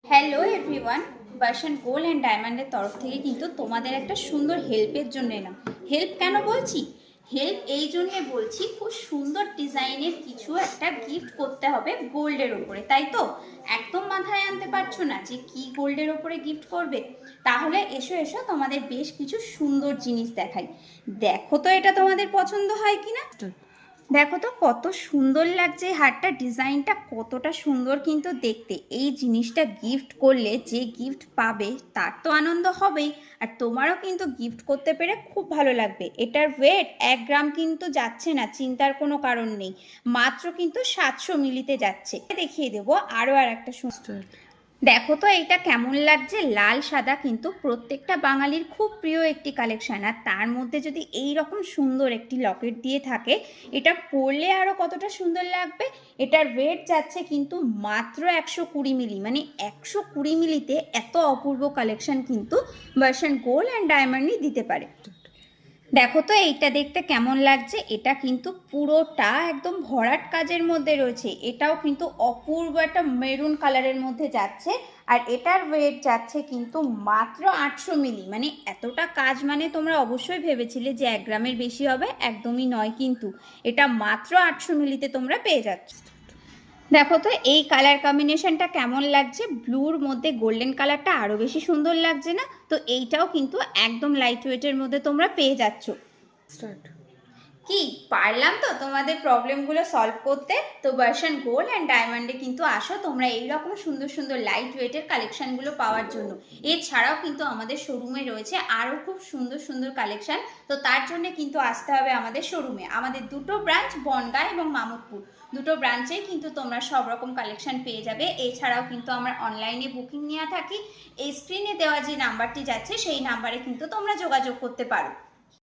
Hello everyone, বার্শন gold and ডায়মন্ডের তরফ থেকে কিন্তু তোমাদের একটা সুন্দর হেল্পের জন্য এলাম। হেল্প কেন বলছি? হেল্প এই জন্যে বলছি, খুব সুন্দর ডিজাইনের কিছু একটা গিফট করতে হবে গোল্ডের ওপরে, তাই তো? একদম মাথায় আনতে পারছো না যে কি গোল্ডের ওপরে গিফট করবে? তাহলে এসো এসো, তোমাদের বেশ কিছু সুন্দর জিনিস দেখাই। দেখো তো এটা তোমাদের পছন্দ হয় কিনা। দেখো তো কত সুন্দর লাগছে হারটা, ডিজাইনটা কতটা সুন্দর কিন্তু দেখতে। এই জিনিসটা গিফট করলে যে গিফট পাবে তার তো আনন্দ হবেই, আর তোমারও কিন্তু গিফট করতে পেরে খুব ভালো লাগবে। এটার ওয়েট 1 গ্রাম কিন্তু যাচ্ছে না, চিন্তার কোনো কারণ নেই। মাত্র কিন্তু 700 মিলিতে যাচ্ছে। দেখিয়ে দেবো আরও আর একটা সুন্দর। দেখো তো এইটা কেমন লাগছে, লাল সাদা কিন্তু প্রত্যেকটা বাঙালির খুব প্রিয় একটি কালেকশন। আর তার মধ্যে যদি এই রকম সুন্দর একটি লকেট দিয়ে থাকে, এটা পরলে আরও কতটা সুন্দর লাগবে। এটার ওয়েট যাচ্ছে কিন্তু মাত্র 120 মিলি, মানে 120 মিলিতে এত অপূর্ব কালেকশন কিন্তু ভার্সন গোল্ড অ্যান্ড ডায়মন্ডই দিতে পারে। দেখো তো এইটা দেখতে কেমন লাগছে, এটা কিন্তু পুরোটা একদম ভরাট কাজের মধ্যে রয়েছে। এটাও কিন্তু অপূর্ব একটা মেরুন কালারের মধ্যে যাচ্ছে, আর এটার ওয়েট যাচ্ছে কিন্তু মাত্র 800 মিলি। মানে এতটা কাজ, মানে তোমরা অবশ্যই ভেবেছিলে যে 1 গ্রামের বেশি হবে, একদমই নয়। কিন্তু এটা মাত্র 800 মিলিতে তোমরা পেয়ে যাচ্ছ। দেখো তো এই কালার কম্বিনেশনটা কেমন লাগছে, ব্লুর মধ্যে গোল্ডেন কালারটা আরও বেশি সুন্দর লাগছে না? তো এইটাও কিন্তু একদম লাইট ওয়েটের মধ্যে তোমরা পেয়ে যাচ্ছ। কি পারলাম তো তোমাদের প্রবলেমগুলো সলভ করতে? তো ভার্সন গোল্ড অ্যান্ড ডায়মন্ডে কিন্তু আসো তোমরা এইরকম সুন্দর সুন্দর লাইট ওয়েটের কালেকশনগুলো পাওয়ার জন্য। এছাড়াও কিন্তু আমাদের শোরুমে রয়েছে আরও খুব সুন্দর সুন্দর কালেকশন। তো তার জন্য কিন্তু আসতে হবে আমাদের শোরুমে। আমাদের দুটো ব্রাঞ্চ, বনগাঁ এবং মামুদপুর, দুটো ব্রাঞ্চেই কিন্তু তোমরা সব রকম কালেকশন পেয়ে যাবে। এছাড়াও কিন্তু আমরা অনলাইনে বুকিং নিয়ে থাকি। এই স্ক্রিনে দেওয়া যে নাম্বারটি যাচ্ছে সেই নাম্বারে কিন্তু তোমরা যোগাযোগ করতে পারো।